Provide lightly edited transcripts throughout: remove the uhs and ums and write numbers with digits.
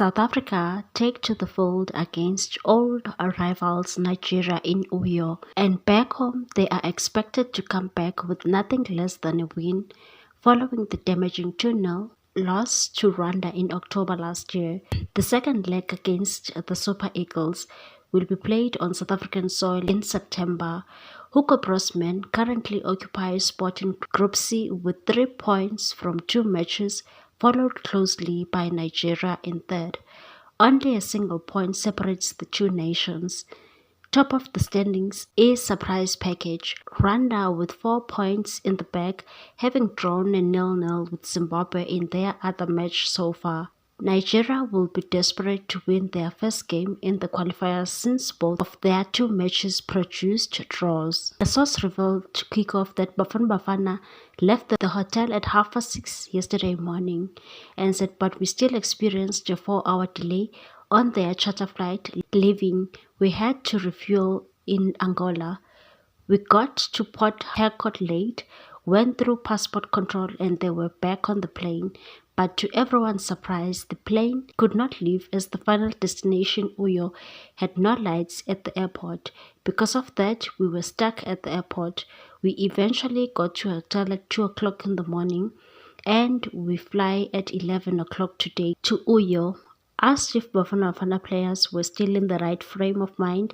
South Africa take to the field against old rivals Nigeria in Uyo, and back home they are expected to come back with nothing less than a win following the damaging 2-0 loss to Rwanda in October last year. The second leg against the Super Eagles will be played on South African soil in September. Hugo Brossman currently occupies spot in Group C with 3 points from 2 matches, followed closely by Nigeria in third. Only a single point separates the two nations. Top of the standings is surprise package. Rwanda with 4 points in the bag, having drawn a 0-0 with Zimbabwe in their other match so far. Nigeria will be desperate to win their first game in the qualifiers since both of their 2 matches produced draws. A source revealed to kick off that Bafana Bafana left the hotel at 6:30 yesterday morning and said, "But we still experienced a 4-hour delay on their charter flight leaving. We had to refuel in Angola. We got to Port Harcourt late, went through passport control and they were back on the plane. But to everyone's surprise, the plane could not leave as the final destination, Uyo, had no lights at the airport. Because of that, we were stuck at the airport. We eventually got to a hotel at 2 o'clock in the morning and we fly at 11 o'clock today to Uyo." Asked if Bafana Bafana players were still in the right frame of mind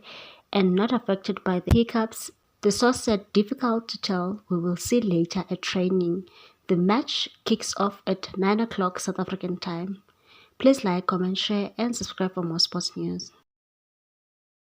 and not affected by the hiccups, the source said, "Difficult to tell. We will see later at training." The match kicks off at 9 o'clock South African time. Please like, comment, share, and subscribe for more sports news.